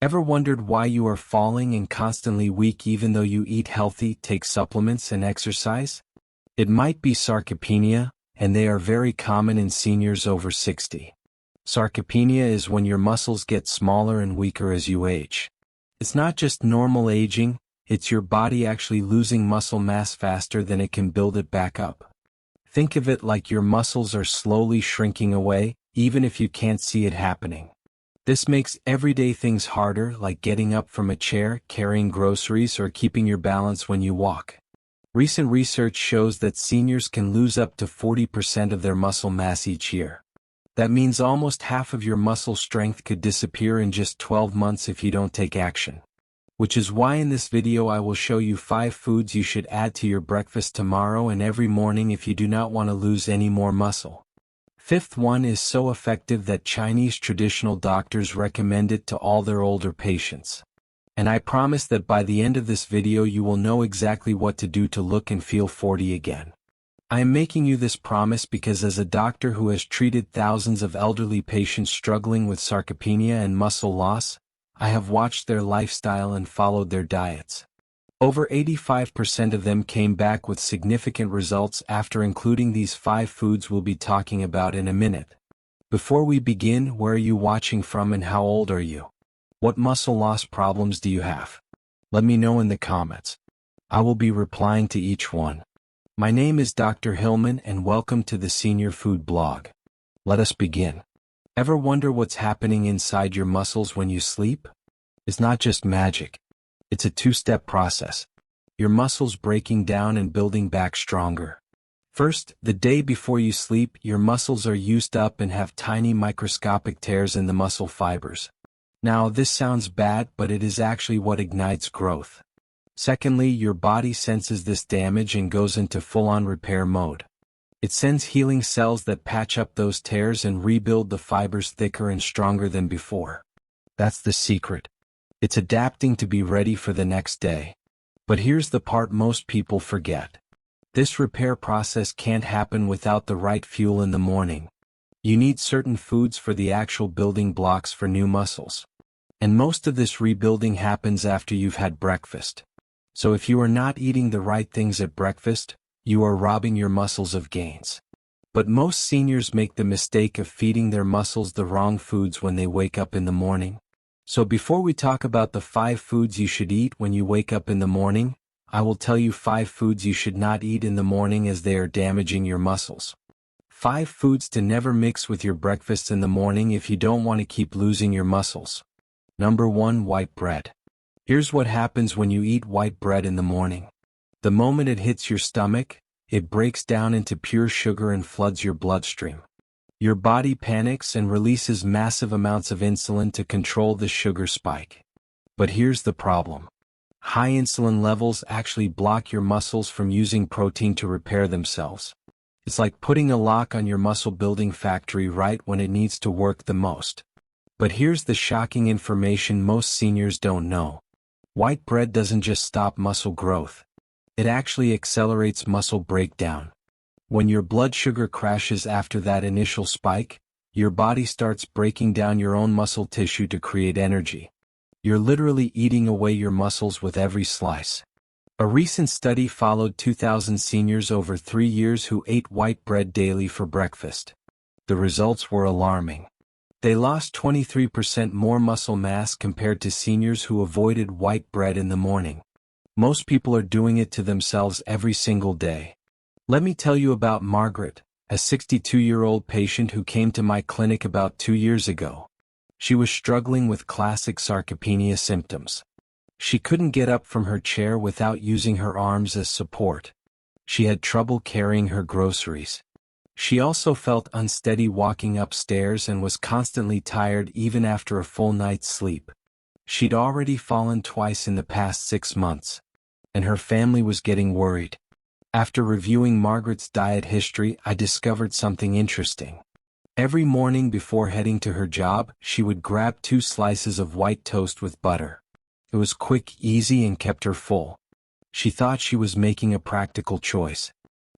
Ever wondered why you are falling and constantly weak even though you eat healthy, take supplements, and exercise? It might be sarcopenia, and they are very common in seniors over 60. Sarcopenia is when your muscles get smaller and weaker as you age. It's not just normal aging, it's your body actually losing muscle mass faster than it can build it back up. Think of it like your muscles are slowly shrinking away, even if you can't see it happening. This makes everyday things harder, like getting up from a chair, carrying groceries, or keeping your balance when you walk. Recent research shows that seniors can lose up to 40% of their muscle mass each year. That means almost half of your muscle strength could disappear in just 12 months if you don't take action. Which is why in this video I will show you 5 foods you should add to your breakfast tomorrow and every morning if you do not want to lose any more muscle. Fifth one is so effective that Chinese traditional doctors recommend it to all their older patients. And I promise that by the end of this video you will know exactly what to do to look and feel 40 again. I am making you this promise because as a doctor who has treated thousands of elderly patients struggling with sarcopenia and muscle loss, I have watched their lifestyle and followed their diets. Over 85% of them came back with significant results after including these 5 foods we'll be talking about in a minute. Before we begin, where are you watching from and how old are you? What muscle loss problems do you have? Let me know in the comments. I will be replying to each one. My name is Dr. Hillman and welcome to the Senior Food Blog. Let us begin. Ever wonder what's happening inside your muscles when you sleep? It's not just magic. It's a 2-step process. Your muscles breaking down and building back stronger. First, the day before you sleep, your muscles are used up and have tiny microscopic tears in the muscle fibers. Now, this sounds bad, but it is actually what ignites growth. Secondly, your body senses this damage and goes into full-on repair mode. It sends healing cells that patch up those tears and rebuild the fibers thicker and stronger than before. That's the secret. It's adapting to be ready for the next day. But here's the part most people forget. This repair process can't happen without the right fuel in the morning. You need certain foods for the actual building blocks for new muscles. And most of this rebuilding happens after you've had breakfast. So if you are not eating the right things at breakfast, you are robbing your muscles of gains. But most seniors make the mistake of feeding their muscles the wrong foods when they wake up in the morning. So before we talk about the 5 foods you should eat when you wake up in the morning, I will tell you 5 foods you should not eat in the morning as they are damaging your muscles. 5 foods to never mix with your breakfast in the morning if you don't want to keep losing your muscles. Number 1, white bread. Here's what happens when you eat white bread in the morning. The moment it hits your stomach, it breaks down into pure sugar and floods your bloodstream. Your body panics and releases massive amounts of insulin to control the sugar spike. But here's the problem. High insulin levels actually block your muscles from using protein to repair themselves. It's like putting a lock on your muscle building factory right when it needs to work the most. But here's the shocking information most seniors don't know. White bread doesn't just stop muscle growth. It actually accelerates muscle breakdown. When your blood sugar crashes after that initial spike, your body starts breaking down your own muscle tissue to create energy. You're literally eating away your muscles with every slice. A recent study followed 2,000 seniors over 3 years who ate white bread daily for breakfast. The results were alarming. They lost 23% more muscle mass compared to seniors who avoided white bread in the morning. Most people are doing it to themselves every single day. Let me tell you about Margaret, a 62-year-old patient who came to my clinic about 2 years ago. She was struggling with classic sarcopenia symptoms. She couldn't get up from her chair without using her arms as support. She had trouble carrying her groceries. She also felt unsteady walking upstairs and was constantly tired even after a full night's sleep. She'd already fallen twice in the past 6 months. And her family was getting worried. After reviewing Margaret's diet history, I discovered something interesting. Every morning before heading to her job, she would grab 2 slices of white toast with butter. It was quick, easy, and kept her full. She thought she was making a practical choice.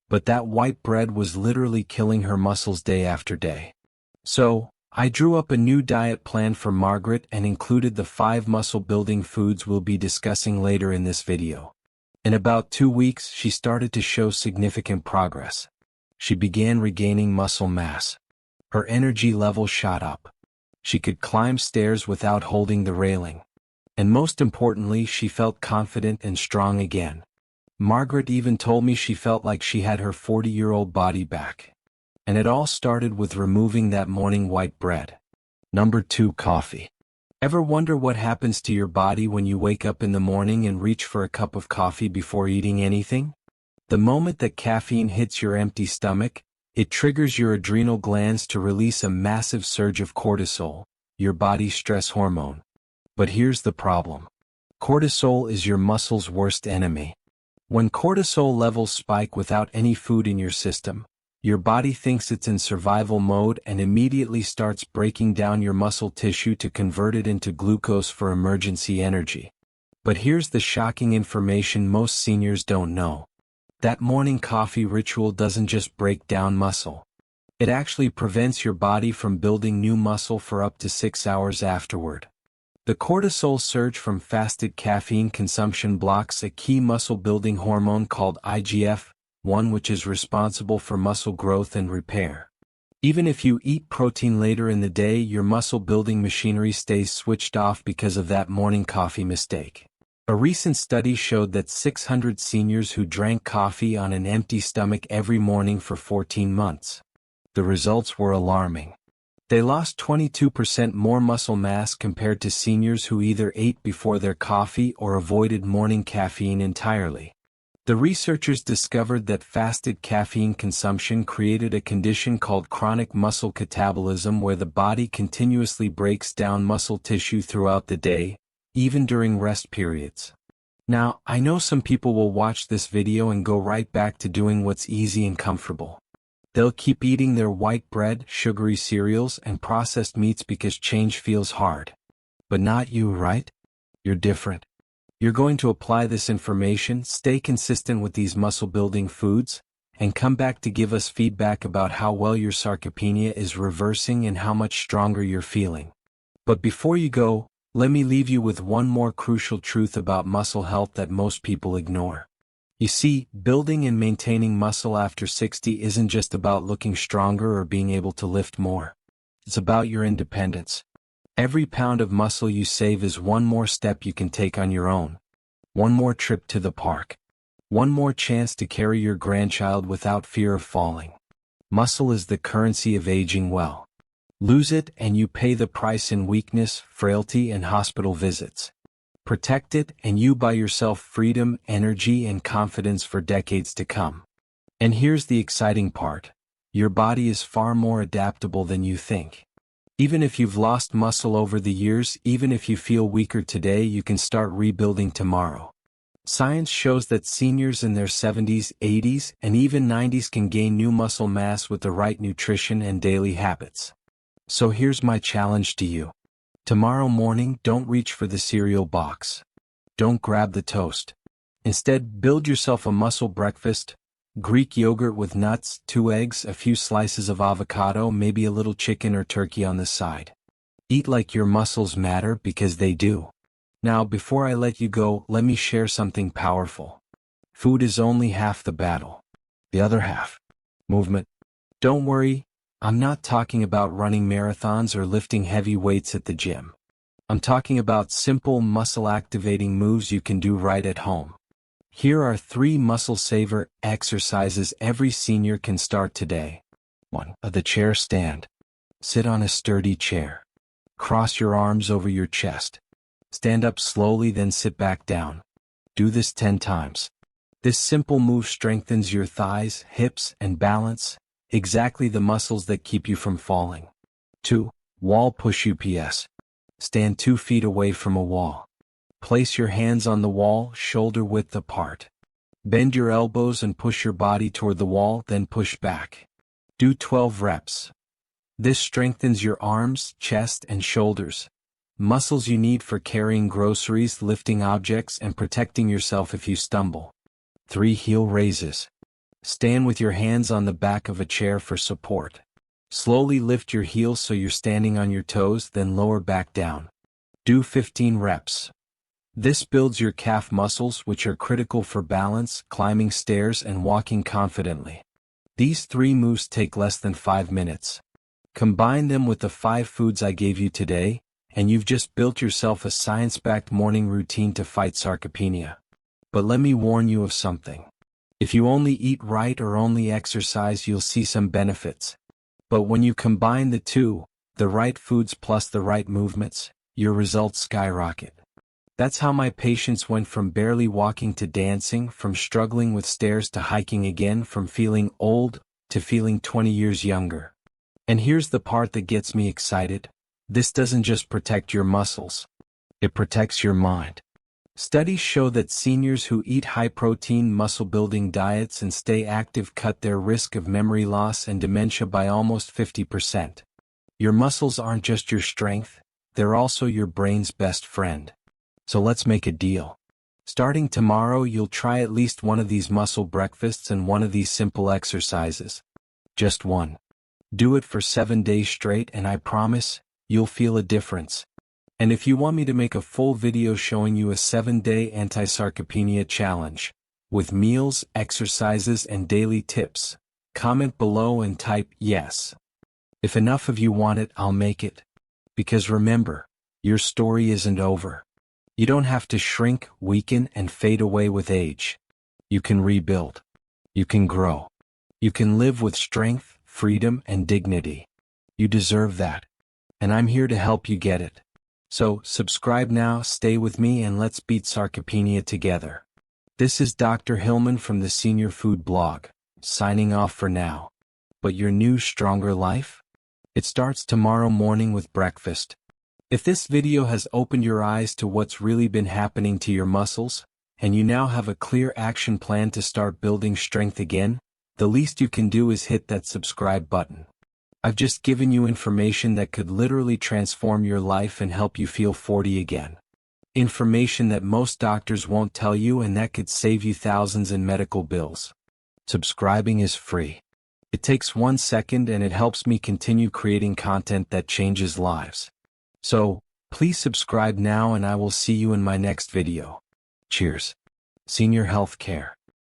But that white bread was literally killing her muscles day after day. So, I drew up a new diet plan for Margaret and included the 5 muscle-building foods we'll be discussing later in this video. In about 2 weeks, she started to show significant progress. She began regaining muscle mass. Her energy level shot up. She could climb stairs without holding the railing. And most importantly, she felt confident and strong again. Margaret even told me she felt like she had her 40-year-old body back. And it all started with removing that morning white bread. Number 2, coffee. Ever wonder what happens to your body when you wake up in the morning and reach for a cup of coffee before eating anything? The moment that caffeine hits your empty stomach, it triggers your adrenal glands to release a massive surge of cortisol, your body's stress hormone. But here's the problem. Cortisol is your muscle's worst enemy. When cortisol levels spike without any food in your system, your body thinks it's in survival mode and immediately starts breaking down your muscle tissue to convert it into glucose for emergency energy. But here's the shocking information most seniors don't know. That morning coffee ritual doesn't just break down muscle. It actually prevents your body from building new muscle for up to 6 hours afterward. The cortisol surge from fasted caffeine consumption blocks a key muscle-building hormone called IGF-1, which is responsible for muscle growth and repair. Even if you eat protein later in the day, your muscle-building machinery stays switched off because of that morning coffee mistake. A recent study showed that 600 seniors who drank coffee on an empty stomach every morning for 14 months. The results were alarming. They lost 22% more muscle mass compared to seniors who either ate before their coffee or avoided morning caffeine entirely. The researchers discovered that fasted caffeine consumption created a condition called chronic muscle catabolism, where the body continuously breaks down muscle tissue throughout the day, even during rest periods. Now, I know some people will watch this video and go right back to doing what's easy and comfortable. They'll keep eating their white bread, sugary cereals, and processed meats because change feels hard. But not you, right? You're different. You're going to apply this information, stay consistent with these muscle-building foods, and come back to give us feedback about how well your sarcopenia is reversing and how much stronger you're feeling. But before you go, let me leave you with one more crucial truth about muscle health that most people ignore. You see, building and maintaining muscle after 60 isn't just about looking stronger or being able to lift more. It's about your independence. Every pound of muscle you save is one more step you can take on your own. One more trip to the park. One more chance to carry your grandchild without fear of falling. Muscle is the currency of aging well. Lose it and you pay the price in weakness, frailty, and hospital visits. Protect it and you buy yourself freedom, energy, and confidence for decades to come. And here's the exciting part. Your body is far more adaptable than you think. Even if you've lost muscle over the years, even if you feel weaker today, you can start rebuilding tomorrow. Science shows that seniors in their 70s, 80s, and even 90s can gain new muscle mass with the right nutrition and daily habits. So here's my challenge to you. Tomorrow morning, don't reach for the cereal box. Don't grab the toast. Instead, build yourself a muscle breakfast: Greek yogurt with nuts, 2 eggs, a few slices of avocado, maybe a little chicken or turkey on the side. Eat like your muscles matter, because they do. Now, before I let you go, let me share something powerful. Food is only half the battle. The other half: movement. Don't worry, I'm not talking about running marathons or lifting heavy weights at the gym. I'm talking about simple muscle-activating moves you can do right at home. Here are 3 muscle saver exercises every senior can start today. 1. The chair stand. Sit on a sturdy chair. Cross your arms over your chest. Stand up slowly, then sit back down. Do this 10 times. This simple move strengthens your thighs, hips, and balance, exactly the muscles that keep you from falling. 2. Wall push UPS. Stand 2 feet away from a wall. Place your hands on the wall, shoulder width apart. Bend your elbows and push your body toward the wall, then push back. Do 12 reps. This strengthens your arms, chest, and shoulders, muscles you need for carrying groceries, lifting objects, and protecting yourself if you stumble. 3. Heel raises. Stand with your hands on the back of a chair for support. Slowly lift your heels so you're standing on your toes, then lower back down. Do 15 reps. This builds your calf muscles, which are critical for balance, climbing stairs, and walking confidently. These 3 moves take less than 5 minutes. Combine them with the 5 foods I gave you today, and you've just built yourself a science-backed morning routine to fight sarcopenia. But let me warn you of something. If you only eat right or only exercise, you'll see some benefits. But when you combine the two, the right foods plus the right movements, your results skyrocket. That's how my patients went from barely walking to dancing, from struggling with stairs to hiking again, from feeling old to feeling 20 years younger. And here's the part that gets me excited. This doesn't just protect your muscles. It protects your mind. Studies show that seniors who eat high-protein, muscle-building diets and stay active cut their risk of memory loss and dementia by almost 50%. Your muscles aren't just your strength, they're also your brain's best friend. So let's make a deal. Starting tomorrow, you'll try at least one of these muscle breakfasts and one of these simple exercises. Just one. Do it for 7 days straight and I promise, you'll feel a difference. And if you want me to make a full video showing you a 7-day anti-sarcopenia challenge, with meals, exercises, and daily tips, comment below and type yes. If enough of you want it, I'll make it. Because remember, your story isn't over. You don't have to shrink, weaken, and fade away with age. You can rebuild. You can grow. You can live with strength, freedom, and dignity. You deserve that. And I'm here to help you get it. So, subscribe now, stay with me, and let's beat sarcopenia together. This is Dr. Hillman from the Senior Food Blog, signing off for now. But your new, stronger life? It starts tomorrow morning with breakfast. If this video has opened your eyes to what's really been happening to your muscles, and you now have a clear action plan to start building strength again, the least you can do is hit that subscribe button. I've just given you information that could literally transform your life and help you feel 40 again. Information that most doctors won't tell you and that could save you thousands in medical bills. Subscribing is free. It takes 1 second and it helps me continue creating content that changes lives. So, please subscribe now and I will see you in my next video. Cheers. Senior Healthcare.